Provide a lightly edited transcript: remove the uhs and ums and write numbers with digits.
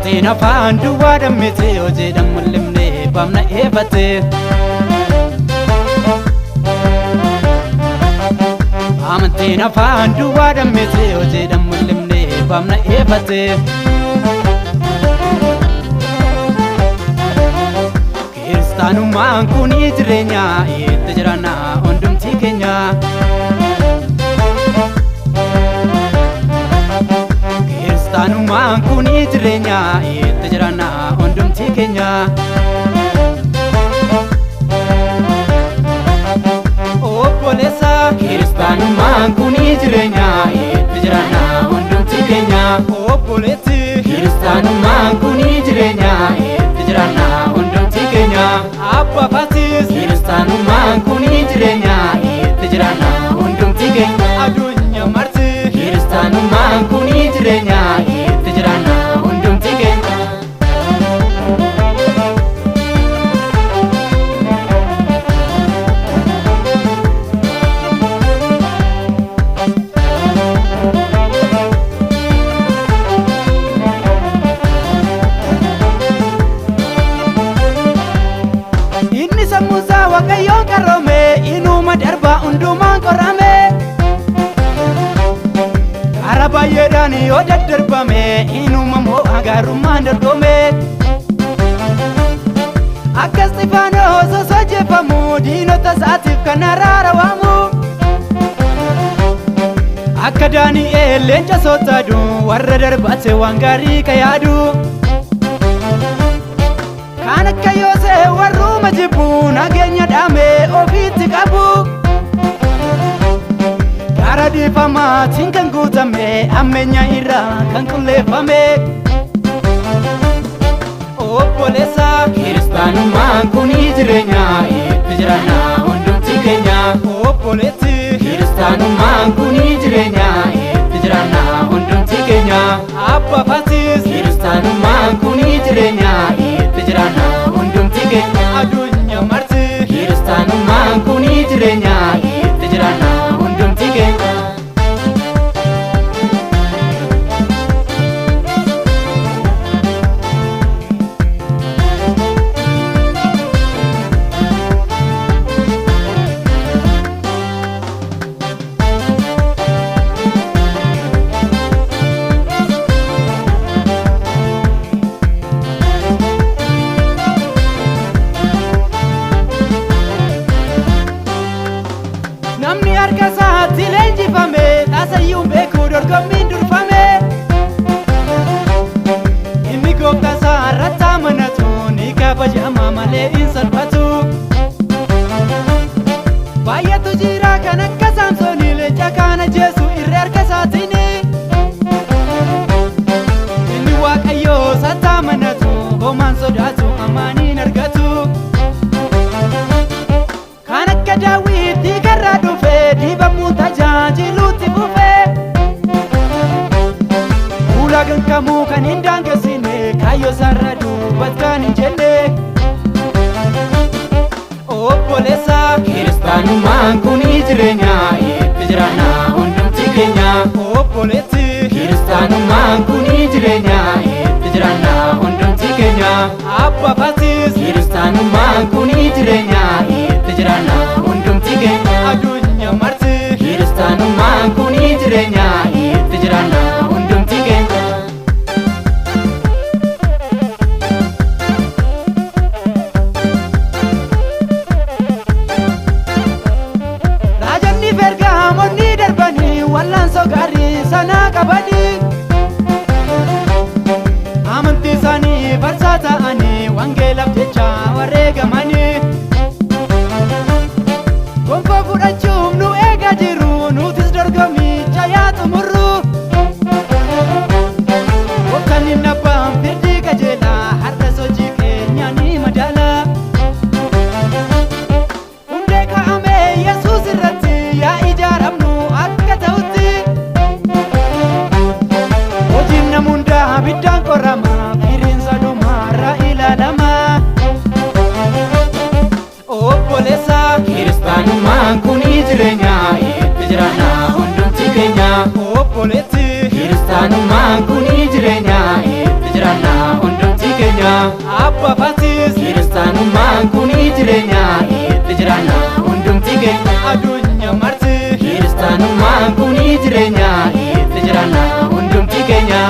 Amantiin afaan duwwaa dammite yoo jedhamu limnee baamna eebbate. Amantiin afaan duwwaa dammite yoo jedhamu limnee baamna eebbate. Kiristaanummaan kun jireenya itti jiraanna hundumti keenya. Kiristaanummaan kun jireenya itti jiraanna hundumti keenya. Obboleessa kiristaanummaan kun jireenya itti jiraanna hundumti keenya. Obboleetti kiristaanummaan kun jireenya itti jiraanna hundumti keenya. Abbaa faatis kiristaanummaan kun jireenya itti jiraanna hundumti keenya. Addunyaa marti kiristaanummaan kun jireenya itti jiraanna hundumti keenya. Inni sammuusaa Waaqayyoon qarroome inuma darbaa hundumaan qorrame. Karaa baay'eedhaan yoo daddarbame inuma mo'a gaarummaan dorgome. Akka Isxifaanoos osoo ajjeefamu diinota isaatiif kan araara waamu. Akka Daani'eel leenca sootaadu warra darbate waan gaarii ka yaadu. Kan akka Yoosef warruma jibbu nageenya dhaame ofiitti qabu. Karaa dhiifamaatiin kan guutame ammeenya irraa kan qulleeffame. Obboleessa kiristaanummaan kun jireenya itti jiraanna hundumti keenya. Obboleetti kiristaanummaan kun jireenya itti jiraanna hundumti keenya. Abbaa faatis kiristaanummaan kun jireenya itti jiraanna hundumti keenya. Addunyaa marti kiristaanummaan kun jireenya itti jiraanna hundumti keenya. Namni harka isaatti leenjifame taasayyuun beekuu dorgommiin durfame. Inni gooftaa isaa irratti amanatu ni kabajama malee hin salphatu. Baay'eetu jira kan akka Saamsoonii leenca kana ajjeesu irree harka isaatiin. Inni Waaqayyoo isaatti amanatu homaan sodaatu amaaniin argatu. Kan akka Daawit karraa dhufe dibamuu tajaajiluutti fufe. Fuula gankamuu kan hin daangeessine kaayyoo isaarra duubatti kan hin jenne. Obboleessa kiristaanummaan kun jireenya itti jiraanna hundumti keenya. Obboleetti kiristaanummaan kun jireenya itti jiraanna hundumti keenya. Abbaa faatis kiristaanummaan kun jireenya itti jiraanna hundumti keenya. Addunyaa marti kiristaanummaan kun jireenya itti jiraanna hundumti keenya. Raajonni Bergaamoonni darbanii wal'aansoo gaarii sana qabanii. Amantii isaanii barsaa ta'anii wangeelaaf jecha wareegamanii. Gonfoo fudhachuuf nu eegaa jiru nutis dorgommicha yaa xumurru. Gooftaan hin abbaan firdii qajeelaa har'as hojii keenya ni madaala. Hundee kaa'amee Yesuus irratti yaa ijaaramnu akka ta'utti. Hojiin nama hundaa abiddaan qorrama firiinsa dhumaarra ilaalama. Obboleessa kiristaanummaan kun jireenya itti jiraanna hundumti keenya. Obboleetti kiristaanummaan kun jireenya itti jiraanna Abba Francis kiristaanummaan kuni jireenya itti jiraanna hundumti keenya addunyaa marti kiristaanummaan kuni jireenya itti jiraanna hundumti keenya